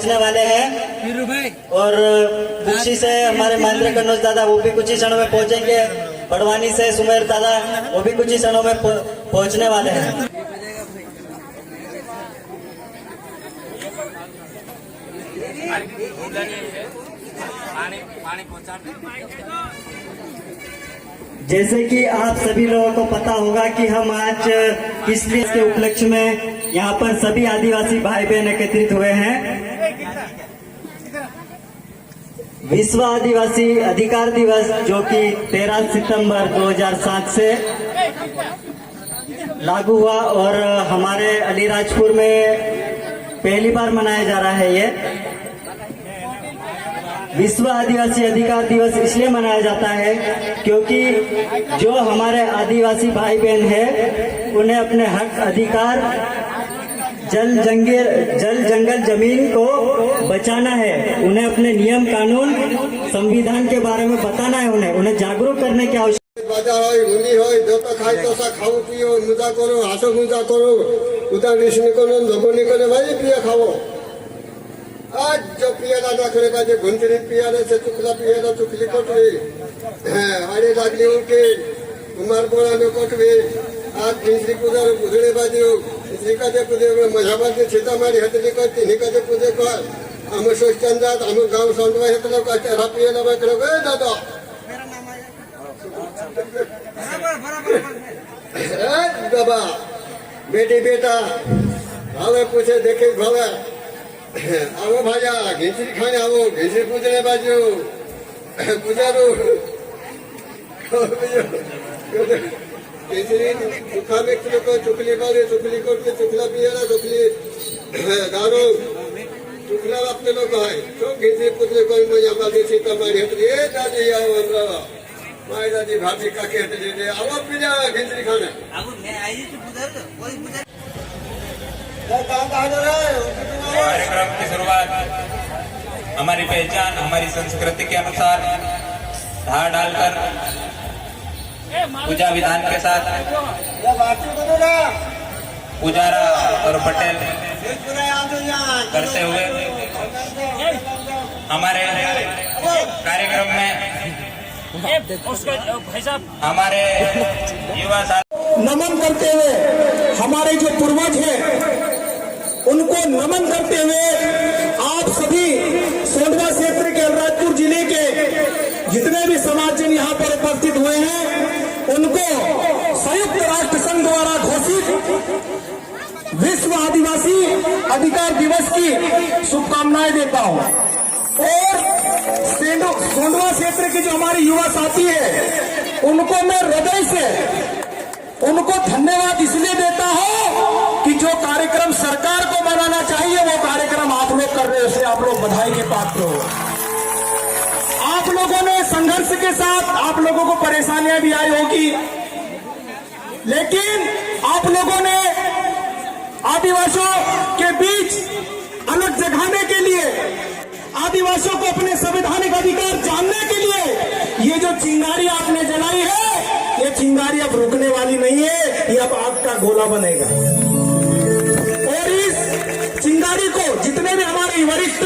पहुंचने वाले हैं। और कुची से हमारे महेंद्र कन्नौज दादा वो भी कुछ ही क्षणों में पहुंचेंगे। बड़वानी से सुमेर दादा वो भी कुछ ही क्षणों में पहुंचने वाले हैं। जैसे कि आप सभी लोगों को पता होगा कि हम आज किस लिए के उपलक्ष्य में यहाँ पर सभी आदिवासी भाई बहन एकत्रित हुए हैं। विश्व आदिवासी अधिकार दिवस जो कि 13 सितंबर 2007 से लागू हुआ और हमारे अलीराजपुर में पहली बार मनाया जा रहा है। ये विश्व आदिवासी अधिकार दिवस इसलिए मनाया जाता है क्योंकि जो हमारे आदिवासी भाई बहन हैं उन्हें अपने हक अधिकार जल जंगल जमीन को बचाना है। उन्हें अपने नियम कानून संविधान के बारे में बताना है। उन्हें जागरूक करने की आवश्यकता आज जो पियाला दाखले पाहिजे घुंटरी पियाला से चुकला पियाला चुकली कोटवी आडे लागली उनके कुमार बोळाने कोटवी आज तिसरी पूजा बुधळे बाजू श्रीकाचे पूजे मजाबाचे सीतामारी हतली करते निकाचे पूजे कर आम सोचंदात आम गाव सांडवा हेतलो का चरा पियाला बाकलो गए दादा बाबा बेटी बेटा भावे पूछे देखे भावे आओ भाजा घिंचरी खाने आओ घिंचरी पूजने बाजू पूजारू घिंचरी चुखा में चुकली बारे चुकली करके चुकला पियाला चुकली दारू चुकला अपने लोग है तो घिंचरी पूजने कोई मजा बाजी सीता मारी हटली ए दादी आओ हमरा माय दादी भाभी का कहते दे आओ पिया घिंचरी खाने अब मैं आई थी पूजा कोई पूजा कार्यक्रम की शुरुआत हमारी पहचान हमारी संस्कृति के अनुसार धार डालकर पूजा विधान के साथ पुजारा और पटेल करते हुए हमारे कार्यक्रम में हमारे युवा नमन करते हुए हमारे जो पूर्वज हैं उनको नमन करते हुए आप सभी सोंडवा क्षेत्र के अलीराजपुर जिले के जितने भी समाजजन यहाँ पर उपस्थित हुए हैं उनको संयुक्त राष्ट्र संघ द्वारा घोषित विश्व आदिवासी अधिकार दिवस की शुभकामनाएं देता हूँ। और सोंडवा क्षेत्र के जो हमारे युवा साथी है उनको मैं हृदय से उनको धन्यवाद इसलिए देता हूं कि जो कार्यक्रम सरकार को बनाना चाहिए वो कार्यक्रम आप लोग कर रहे हो, उससे आप लोग बधाई के पात्र हो। आप लोगों ने संघर्ष के साथ आप लोगों को परेशानियां भी आई होगी, लेकिन आप लोगों ने आदिवासियों के बीच अलग जगाने के लिए आदिवासियों को अपने संवैधानिक अधिकार जानने के लिए ये जो चिंगारी आपने जलाई है ये चिंगारी अब रुकने वाली नहीं है, ये अब आग का गोला बनेगा। और इस चिंगारी को जितने भी हमारे वरिष्ठ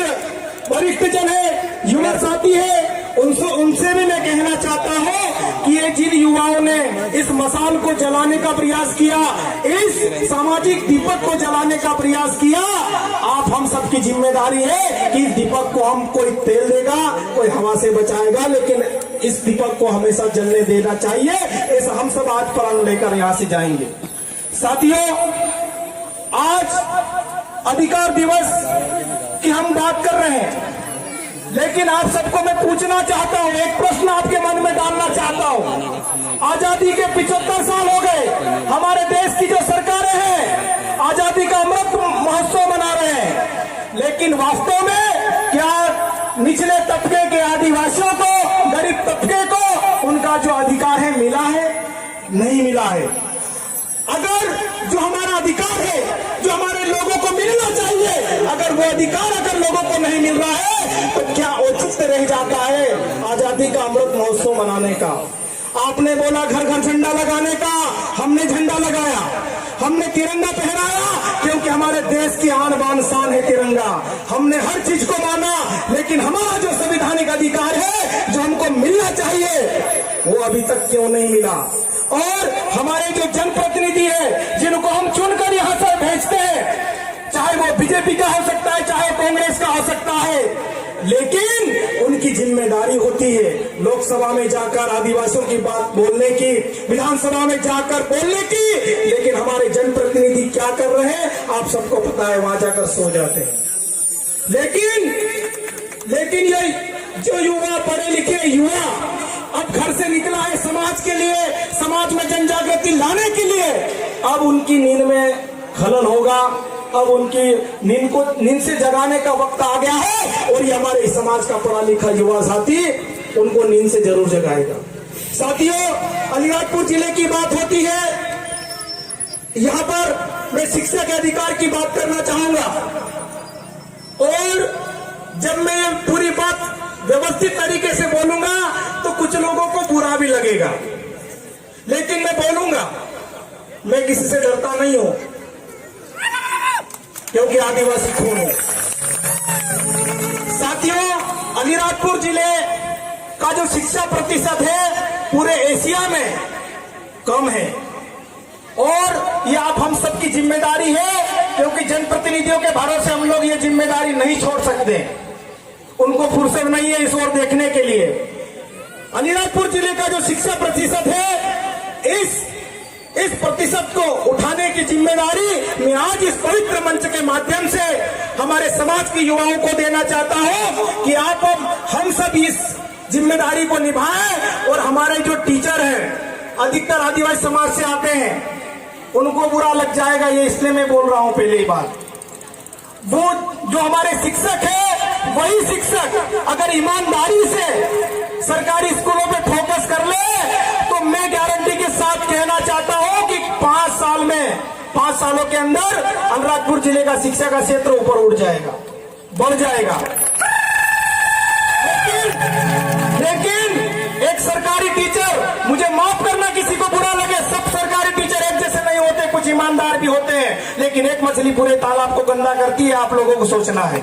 जन है युवा साथी है उनसे भी मैं कहना चाहता हूं कि ये जिन युवाओं ने इस मसाल को जलाने का प्रयास किया, इस सामाजिक दीपक को जलाने का प्रयास किया, आप हम सबकी जिम्मेदारी है कि इस दीपक को हम कोई तेल देगा कोई हवा से बचाएगा, लेकिन इस दीपक को हमेशा जलने देना चाहिए। ऐसा हम सब आज प्रण लेकर यहाँ से जाएंगे। साथियों, आज अधिकार दिवस की हम बात कर रहे हैं, लेकिन आप सबको मैं पूछना चाहता हूं, एक प्रश्न आपके मन में डालना चाहता हूं। आजादी के 75 साल हो गए, हमारे देश की जो सरकारें हैं आजादी का अमृत महोत्सव मना रहे हैं, लेकिन वास्तव में क्या निचले तबके के आदिवासियों को, गरीब तबके को उनका जो अधिकार है मिला है? नहीं मिला है। अगर जो हमारा अधिकार है, जो हमारे लोगों को मिलना चाहिए, अगर वो अधिकार अगर लोगों को नहीं मिल रहा है तो क्या औचित्य रह जाता है आजादी का अमृत महोत्सव मनाने का? आपने बोला घर घर झंडा लगाने का, हमने झंडा लगाया। हमने तिरंगा पहनाया क्योंकि हमारे देश की आन बान शान है तिरंगा। हमने हर चीज को माना, लेकिन हमारा जो संवैधानिक अधिकार है जो हमको मिलना चाहिए वो अभी तक क्यों नहीं मिला। और हमारे जो जनप्रतिनिधि है जिनको हम चुनकर यहाँ से भेजते हैं, चाहे वो बीजेपी का हो सकता है, चाहे कांग्रेस का हो सकता है, लेकिन उनकी जिम्मेदारी होती है लोकसभा में जाकर आदिवासियों की बात बोलने की, विधानसभा में जाकर बोलने की। लेकिन हमारे जनप्रतिनिधि क्या कर रहे हैं आप सबको पता है, वहां जाकर सो जाते हैं। लेकिन ये जो युवा, पढ़े लिखे युवा अब घर से निकला है समाज के लिए, समाज में जन जागृति लाने के लिए, अब उनकी नींद में खलल होगा। अब उनकी नींद से जगाने का वक्त आ गया है और ये हमारे समाज का पढ़ा लिखा युवा साथी उनको नींद से जरूर जगाएगा। साथियों, अलीराजपुर जिले की बात होती है, यहाँ पर मैं शिक्षा के अधिकार की बात करना चाहूंगा। और जब मैं पूरी बात व्यवस्थित तरीके से बोलूंगा तो कुछ लोगों को बुरा भी लगेगा, लेकिन मैं बोलूंगा। मैं किसी से डरता नहीं हूं क्योंकि आदिवासी खून है। साथियों, अलीराजपुर जिले का जो शिक्षा प्रतिशत है पूरे एशिया में कम है और ये आप हम सबकी जिम्मेदारी है, क्योंकि जनप्रतिनिधियों के भरोसे हम लोग ये जिम्मेदारी नहीं छोड़ सकते। उनको फुर्सत नहीं है इस ओर देखने के लिए। अलीराजपुर जिले का जो शिक्षा प्रतिशत है, इस प्रतिशत को उठाने की जिम्मेदारी मैं आज इस पवित्र मंच के माध्यम से हमारे समाज के युवाओं को देना चाहता हूं कि आप हम सब इस जिम्मेदारी को निभाएं। और हमारे जो टीचर हैं, अधिकतर आदिवासी समाज से आते हैं, उनको बुरा लग जाएगा ये इसलिए मैं बोल रहा हूं पहले ही बात। वो जो हमारे शिक्षक है, वही शिक्षक अगर ईमानदारी से सरकारी स्कूलों पे फोकस कर ले तो मैं गारंटी के साथ कहना चाहता हूं कि 5 सालों के अंदर अलीराजपुर जिले का शिक्षा का क्षेत्र ऊपर उठ जाएगा, बढ़ जाएगा। लेकिन एक सरकारी टीचर, मुझे माफ करना किसी को बुरा लगे, सब सरकारी टीचर एक जैसे नहीं होते, कुछ ईमानदार भी होते हैं, लेकिन एक मछली पूरे तालाब को गंदा करती है, आप लोगों को सोचना है।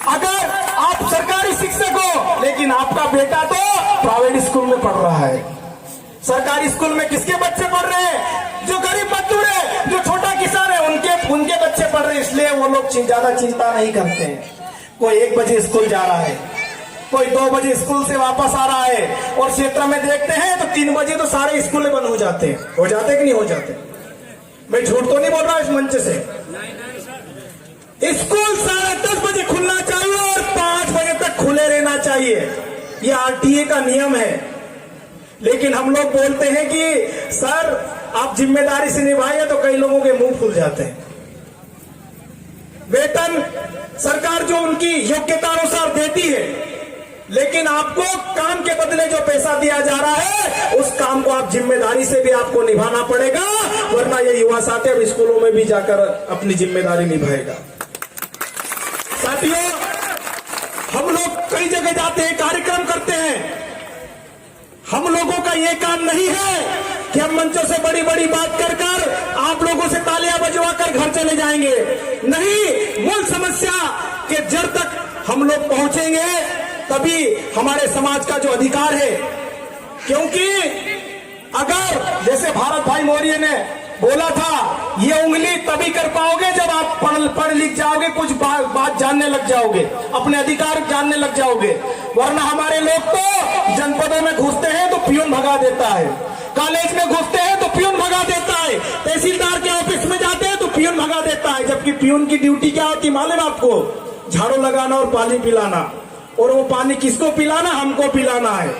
अगर आप सरकारी शिक्षक हो लेकिन आपका बेटा तो प्राइवेट स्कूल में पढ़ रहा है, सरकारी स्कूल में किसके बच्चे पढ़ रहे हैं? जो गरीब मजदूर है, जो छोटा किसान है, उनके बच्चे पढ़ रहे हैं, इसलिए वो लोग ज्यादा चिंता नहीं करते हैं। कोई 1 बजे स्कूल जा रहा है, कोई 2 बजे स्कूल से वापस आ रहा है, और क्षेत्र में देखते हैं तो 3 बजे तो सारे स्कूल बंद हो जाते हैं। हो जाते कि नहीं हो जाते? मैं झूठ तो नहीं बोल रहा इस मंच से। स्कूल 10:30 बजे खुलना चाहिए और 5 बजे तक खुले रहना चाहिए, ये आरटीए का नियम है। लेकिन हम लोग बोलते हैं कि सर आप जिम्मेदारी से निभाइए, तो कई लोगों के मुंह फूल जाते हैं। वेतन सरकार जो उनकी योग्यता अनुसार देती है, लेकिन आपको काम के बदले जो पैसा दिया जा रहा है उस काम को आप जिम्मेदारी से भी आपको निभाना पड़ेगा, वरना ये युवा साथी अब स्कूलों में भी जाकर अपनी जिम्मेदारी निभाएगा। साथियों, हम लोग कई जगह जाते हैं, कार्यक्रम करते हैं, हम लोगों का ये काम नहीं है कि हम मंचों से बड़ी बड़ी बात कर कर आप लोगों से तालियां बजवा कर घर चले जाएंगे। नहीं, मूल समस्या के जड़ तक हम लोग पहुंचेंगे तभी हमारे समाज का जो अधिकार है। क्योंकि अगर जैसे भारत भाई मौर्य ने बोला था, ये उंगली तभी कर पाओगे जब आप पढ़ लिख जाओगे, कुछ बात जानने लग जाओगे, अपने अधिकार जानने लग जाओगे, वरना हमारे लोग तो जनपदों में घुसते हैं तो पियून भगा देता है, कॉलेज में घुसते हैं तो पियून भगा देता है, तहसीलदार के ऑफिस में जाते हैं तो पियून भगा देता है। जबकि पियून की ड्यूटी क्या होती है मालूम आपको? झाड़ू लगाना और पानी पिलाना, और वो पानी किसको पिलाना? हमको पिलाना है।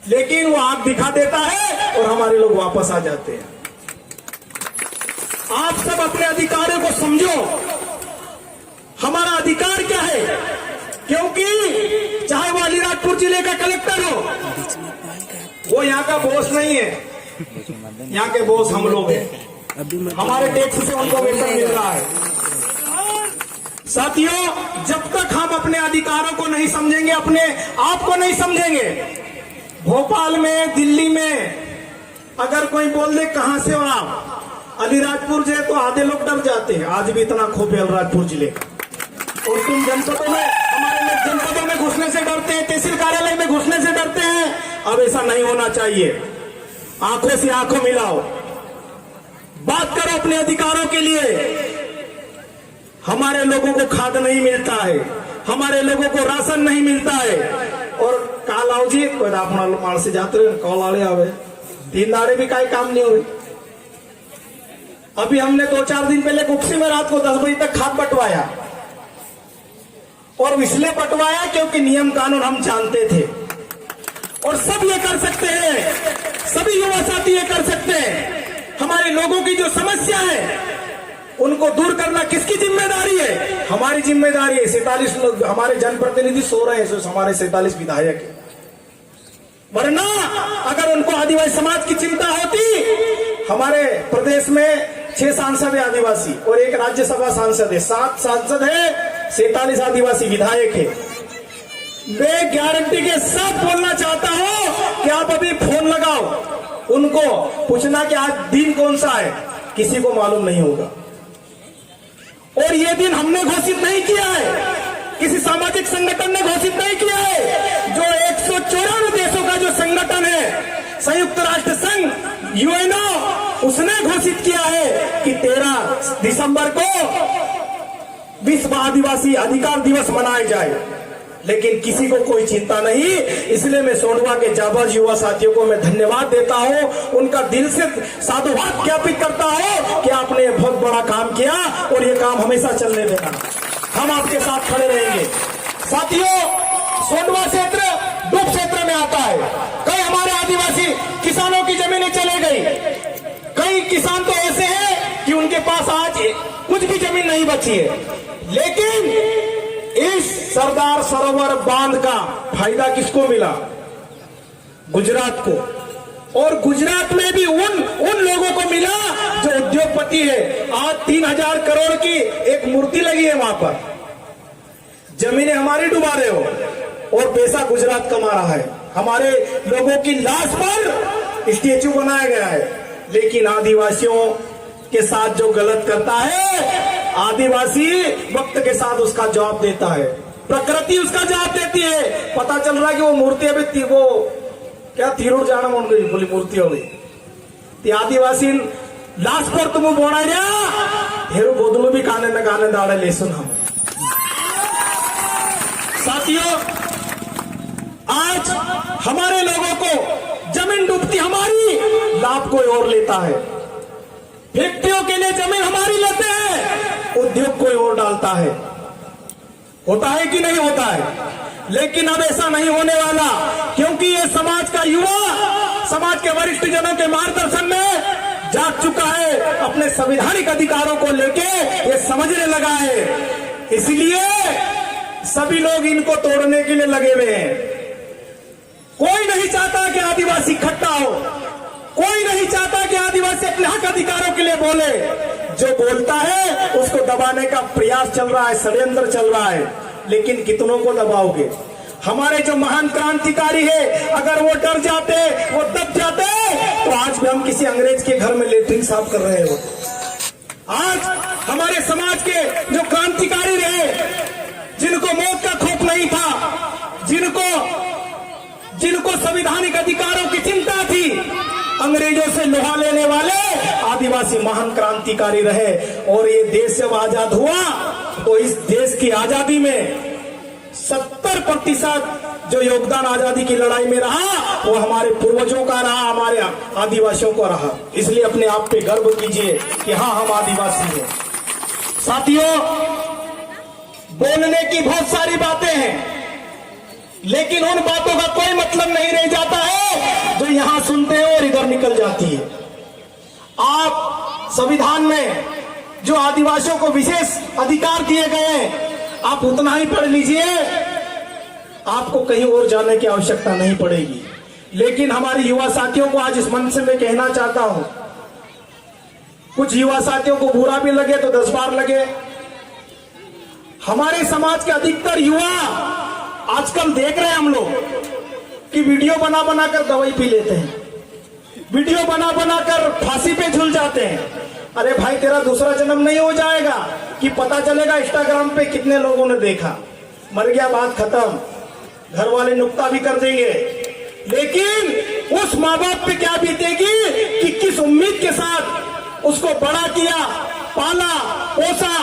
लेकिन वो आंख दिखा देता है और हमारे लोग वापस आ जाते हैं। आप सब अपने अधिकारों को समझो, हमारा अधिकार क्या है। क्योंकि चाहे वो अलीराजपुर जिले का कलेक्टर हो, वो यहाँ का बॉस नहीं है, यहाँ के बॉस हम लोग हैं, हमारे टैक्स से उनको वेतन मिल रहा है। साथियों, जब तक हम अपने अधिकारों को नहीं समझेंगे, अपने आप को नहीं समझेंगे, भोपाल में, दिल्ली में अगर कोई बोल दे कहां से हो आप, अलीराजपुर जो है तो आधे लोग डर जाते हैं, आज भी इतना खौफ है अलीराजपुर जिले का। और तुम जनपदों में, हमारे लोग जनपदों में घुसने से डरते हैं, तहसील कार्यालय में घुसने से डरते हैं। अब ऐसा नहीं होना चाहिए। आंखों से आंखों मिलाओ, बात करो अपने अधिकारों के लिए। हमारे लोगों को खाद नहीं मिलता है, हमारे लोगों को राशन नहीं मिलता है। और काल आओ जी कोई अपना माल से जाते रहे, कॉल आड़े आवे, 3 दाड़े भी कोई काम नहीं हो रही। अभी हमने 2-4 दिन पहले कुक्सी में रात को 10 बजे तक खाद बंटवाया, और इसलिए बंटवाया क्योंकि नियम कानून हम जानते थे। और सब ये कर सकते हैं, सभी युवा साथी ये कर सकते हैं। हमारे लोगों की जो समस्या है उनको दूर करना किसकी जिम्मेदारी है? हमारी जिम्मेदारी है। 47 लोग हमारे जनप्रतिनिधि सो रहे हैं, हमारे 47 विधायक है। वरना अगर उनको आदिवासी समाज की चिंता होती, हमारे प्रदेश में 6 सांसद है आदिवासी और 1 राज्यसभा सांसद है, 7 सांसद है, 47 आदिवासी विधायक है। मैं गारंटी के साथ बोलना चाहता हूं कि आप अभी फोन लगाओ, उनको पूछना कि आज दिन कौन सा है, किसी को मालूम नहीं होगा। और ये दिन हमने घोषित नहीं किया है, किसी सामाजिक संगठन ने घोषित नहीं किया है। जो 194 देशों का जो संगठन है, संयुक्त राष्ट्र संघ, यूएनओ, उसने घोषित किया है कि 13 दिसंबर को विश्व आदिवासी अधिकार दिवस मनाया जाए। लेकिन किसी को कोई चिंता नहीं। इसलिए मैं सोंडवा के जाबाज युवा साथियों को मैं धन्यवाद देता हूं, उनका दिल से साधुवाद ज्ञापित करता हूं कि आपने बहुत बड़ा काम किया और ये काम हमेशा चलने देना। हम आपके साथ खड़े रहेंगे। साथियों, सोंडवा क्षेत्र डूब क्षेत्र में आता है। कई हमारे आदिवासी किसानों की जमीनें चले गई। कई किसान तो ऐसे हैं कि उनके पास आज कुछ भी जमीन नहीं बची है। लेकिन इस सरदार सरोवर बांध का फायदा किसको मिला? गुजरात को। और गुजरात में भी उन लोगों को मिला जो उद्योगपति है। आज 3000 करोड़ की एक मूर्ति लगी है वहां पर। जमीनें हमारी डुबा रहे हो और पैसा गुजरात कमा रहा है। हमारे लोगों की लाश पर स्टेचू बनाया गया है। लेकिन आदिवासियों के साथ जो गलत करता है, आदिवासी वक्त के साथ उसका जवाब देता है, प्रकृति उसका जवाब देती है। पता चल रहा है कि वो मूर्ति अभी वो क्या तीरोड़ जाना मन गई, बोली मूर्ति हो गई। आदिवासी लाश पर तुम बोना हेरो बोदलो भी काने न गाने दाड़े ले सुन। हम साथियों, आज हमारे लोगों को जमीन डूबती हमारी, लाभ कोई और लेता है। फैक्ट्रियों के लिए जमीन हमारी लेते हैं, उद्योग कोई और डालता है। होता है कि नहीं होता है? लेकिन अब ऐसा नहीं होने वाला, क्योंकि ये समाज का युवा समाज के वरिष्ठ जनों के मार्गदर्शन में जाग चुका है। अपने संवैधानिक अधिकारों को लेके ये समझने लगा है। इसलिए सभी लोग इनको तोड़ने के लिए लगे हुए हैं। कोई नहीं चाहता कि आदिवासी इकट्ठा हो, कोई नहीं चाहता कि आदिवासी अपने हक अधिकारों के लिए बोले। जो बोलता है उसको दबाने का प्रयास चल रहा है, षड्यंत्र चल रहा है। लेकिन कितनों को दबाओगे? हमारे जो महान क्रांतिकारी है, अगर वो डर जाते, वो दब जाते, तो आज भी हम किसी अंग्रेज के घर में लेटरिन साफ कर रहे हो। आज हमारे समाज के जो क्रांतिकारी रहे, जिनको मौत का खौफ नहीं था, जिनको संवैधानिक अधिकारों की चिंता थी, अंग्रेजों से लोहा लेने वाले आदिवासी महान क्रांतिकारी रहे। और ये देश जब आजाद हुआ तो इस देश की आजादी में 70% जो योगदान आजादी की लड़ाई में रहा वो हमारे पूर्वजों का रहा, हमारे आदिवासियों को रहा। इसलिए अपने आप पे गर्व कीजिए कि हाँ, हम आदिवासी हैं। साथियों, बोलने की बहुत सारी बातें हैं, लेकिन उन बातों का कोई मतलब नहीं रह जाता है जो यहां सुनते हैं और इधर निकल जाती है। आप संविधान में जो आदिवासियों को विशेष अधिकार दिए गए हैं, आप उतना ही पढ़ लीजिए, आपको कहीं और जाने की आवश्यकता नहीं पड़ेगी। लेकिन हमारे युवा साथियों को आज इस मंच से मैं कहना चाहता हूं, कुछ युवा साथियों को बुरा भी लगे तो 10 बार लगे। हमारे समाज के अधिकतर युवा आजकल देख रहे हैं हम लोग कि वीडियो बना बनाकर दवाई पी लेते हैं, वीडियो बना बनाकर फांसी पे झूल जाते हैं, अरे भाई तेरा दूसरा जन्म नहीं हो जाएगा कि पता चलेगा इंस्टाग्राम पे कितने लोगों ने देखा, मर गया, बात खत्म, घर वाले नुक्ता भी कर देंगे। लेकिन उस माँ बाप पे क्या बीतेगी कि किस उम्मीद के साथ उसको बड़ा किया, पाला पोसा,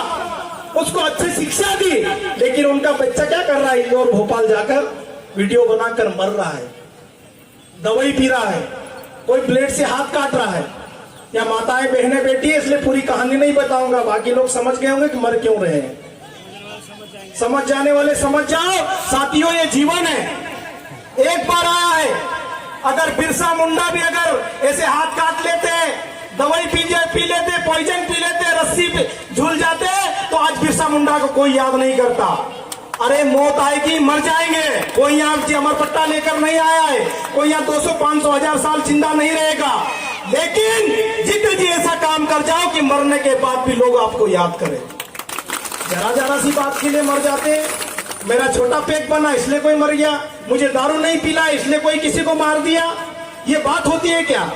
उसको अच्छी शिक्षा दी, लेकिन उनका बच्चा क्या कर रहा है, इंदौर भोपाल जाकर वीडियो बनाकर मर रहा है, दवाई पी रहा है, कोई ब्लेड से हाथ काट रहा है। या माताएं बहनें बेटी है, इसलिए पूरी कहानी नहीं बताऊंगा, बाकी लोग समझ गए होंगे कि मर क्यों रहे हैं। समझ जाने वाले समझ जाओ। साथियों, ये जीवन है, एक बार आया है। अगर बिरसा मुंडा भी अगर ऐसे हाथ काट लेते, दवाई पी लेते, पॉइजन पी लेते, रस्सी पे झूल जाते, तो आज बिरसा मुंडा को कोई याद नहीं करता। अरे मौत आएगी, मर जाएंगे, कोई यहाँ अमर पट्टा लेकर नहीं आया है, कोई यहाँ 200, 500, 1000 साल जिंदा नहीं रहेगा। लेकिन जिद्द जी ऐसा काम कर जाओ कि मरने के बाद भी लोग आपको याद करें। जरा जरा सी बात के लिए मर जाते हैं। मेरा छोटा पेट बना इसलिए कोई मर गया, मुझे दारू नहीं पीला इसलिए कोई किसी को मार दिया, ये बात होती है क्या?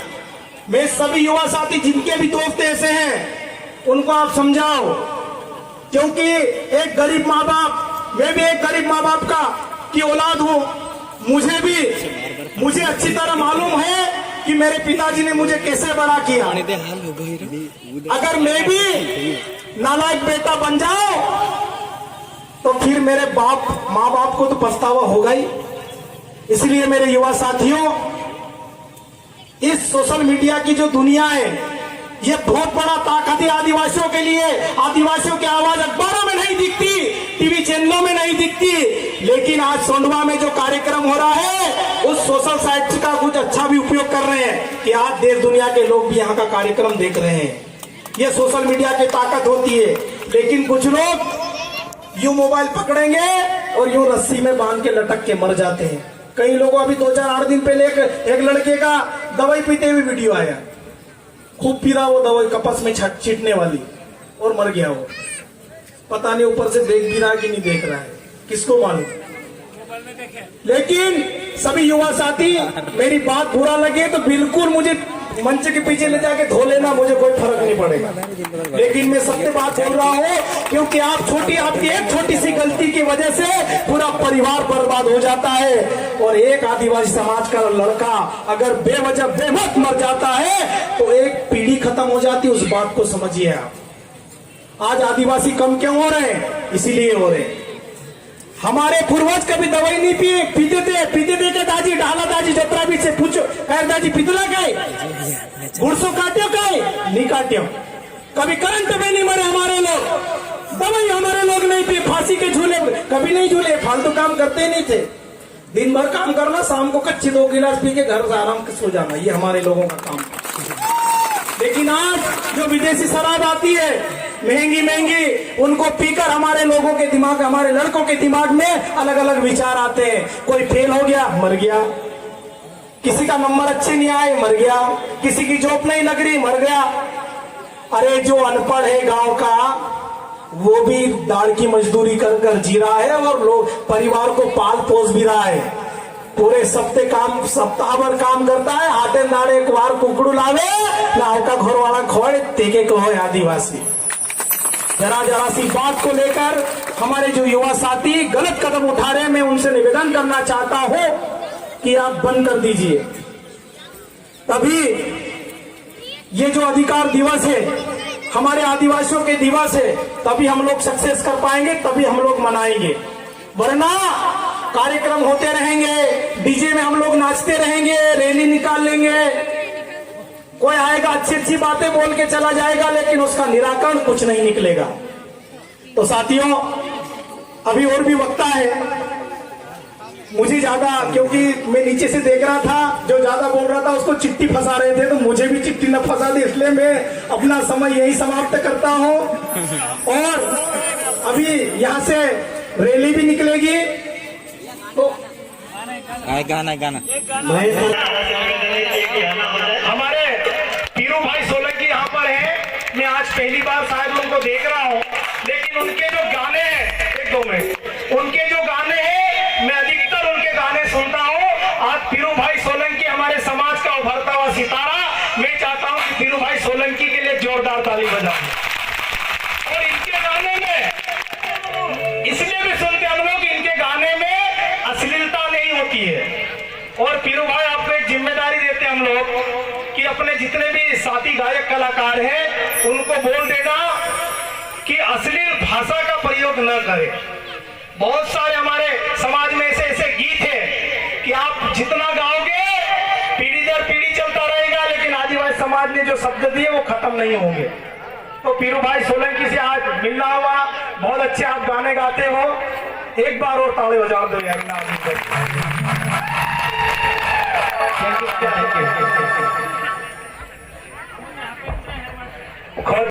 मैं सभी युवा साथी जिनके भी दोस्त ऐसे हैं उनको आप समझाओ, क्योंकि एक गरीब माँ बाप, मैं भी एक गरीब माँ बाप का की औलाद हूँ, मुझे अच्छी तरह मालूम है कि मेरे पिताजी ने मुझे कैसे बड़ा किया। अगर मैं भी नालायक बेटा बन जाऊं तो फिर मेरे माँ बाप को तो पछतावा होगा ही। इसलिए मेरे युवा साथियों, इस सोशल मीडिया की जो दुनिया है, ये बहुत बड़ा ताकत है आदिवासियों के लिए। आदिवासियों की आवाज अखबारों में नहीं दिखती, टीवी चैनलों में नहीं दिखती, लेकिन आज सोंडवा में जो कार्यक्रम हो रहा है, उस सोशल साइट का कुछ अच्छा भी उपयोग कर रहे हैं कि आज देश दुनिया के लोग भी यहाँ का कार्यक्रम देख रहे हैं। ये सोशल मीडिया की ताकत होती है। लेकिन कुछ लोग यूं मोबाइल पकड़ेंगे और यूं रस्सी में बांध के लटक के मर जाते हैं। कई लोगों, अभी 2-4-8 दिन पहले एक लड़के का दवाई पीते हुए वीडियो आया, खूब पी रहा वो दवाई कपस में छींटने वाली, और मर गया वो। पता नहीं ऊपर से देख भी रहा है कि नहीं देख रहा है, किसको मालूम। लेकिन सभी युवा साथी, मेरी बात बुरा लगे तो बिल्कुल मुझे मंच के पीछे ले जाके धो लेना, मुझे कोई फर्क नहीं पड़ेगा। लेकिन मैं सत्य बात बोल रहा हूँ, क्योंकि आपकी एक छोटी सी गलती की वजह से पूरा परिवार बर्बाद हो जाता है। और एक आदिवासी समाज का लड़का अगर बेवजह बेमौत मर जाता है तो एक पीढ़ी खत्म हो जाती है। उस बात को समझिए आप। आज आदिवासी कम क्यों हो रहे हैं? इसीलिए हो रहे हैं। हमारे पूर्वज कभी दवाई नहीं पीते थे के दाजी ढाला दाजी जतरा भी से पूछो, कह दाजी पितला काय गुड़सो काट्यो काय नहीं काट्यो। कभी करंट में नहीं मरे हमारे लोग, दवाई हमारे लोग नहीं पिए, फांसी के झूले कभी नहीं झूले, फालतू काम करते नहीं थे। दिन भर काम करना, शाम को कच्ची 2 गिलास पी के घर आराम से सो जाना, ये हमारे लोगों का काम। लेकिन आज जो विदेशी शराब आती है महंगी, उनको पीकर हमारे लोगों के दिमाग, हमारे लड़कों के दिमाग में अलग अलग विचार आते हैं। कोई फेल हो गया, मर गया, किसी का नंबर अच्छे नहीं आए, मर गया, किसी की जॉब नहीं लग रही, मर गया। अरे जो अनपढ़ है गांव का, वो भी दाढ़ की मजदूरी कर कर जी रहा है और लोग परिवार को पाल पोस भी रहा है। पूरे सप्ताह भर काम करता है, हाथे दाड़े एक बार कुकड़ू लावे लाव का घर वाला खोए तेके को है आदिवासी। जरा सी बात को लेकर हमारे जो युवा साथी गलत कदम उठा रहे हैं, मैं उनसे निवेदन करना चाहता हूं कि आप बंद कर दीजिए। तभी ये जो अधिकार दिवस है, हमारे आदिवासियों के दिवस है, तभी हम लोग सक्सेस कर पाएंगे, तभी हम लोग मनाएंगे। वरना कार्यक्रम होते रहेंगे, डीजे में हम लोग नाचते रहेंगे, रैली निकाल लेंगे, कोई आएगा अच्छी बातें बोल के चला जाएगा, लेकिन उसका निराकरण कुछ नहीं निकलेगा। तो साथियों, अभी और भी वक्ता है, मुझे ज्यादा, क्योंकि मैं नीचे से देख रहा था, जो ज्यादा बोल रहा था उसको चिट्ठी फंसा रहे थे, तो मुझे भी चिट्ठी न फंसा दे, इसलिए मैं अपना समय यही समाप्त करता हूं। और अभी यहाँ से रैली भी निकलेगी, तो गाना हमारे पीरू भाई सोलंकी यहाँ पर है। मैं आज पहली बार शायद उनको देख रहा हूँ, लेकिन उनके जो गाने हैं, एक दो में उनके जो गाने हैं, मैं अधिकतर उनके गाने सुनता हूँ। आज पीरू भाई सोलंकी हमारे समाज का उभरता हुआ सितारा, मैं चाहता हूँ पीरू भाई सोलंकी के लिए जोरदार ताली बजाएं। और इनके गाने में इसलिए भी सुनते हम लोग, इनके गाने में अश्लीलता नहीं होती है। और पीरू भाई आपको एक जिम्मेदारी देते हैं हम लोग कि अपने जितने भी साथी गायक कलाकार हैं उनको बोल देना कि अश्लील भाषा का प्रयोग न करें। बहुत सारे हमारे समाज में ऐसे ऐसे गीत हैं कि आप जितना गाओगे पीढ़ी दर पीढ़ी चलता रहेगा, लेकिन आदिवासी समाज ने जो शब्द दिए वो खत्म नहीं होंगे। तो पीरू भाई सोलंकी से आज मिलना हुआ, बहुत अच्छे आप गाने गाते हो, एक बार और ताली बजा दो यार।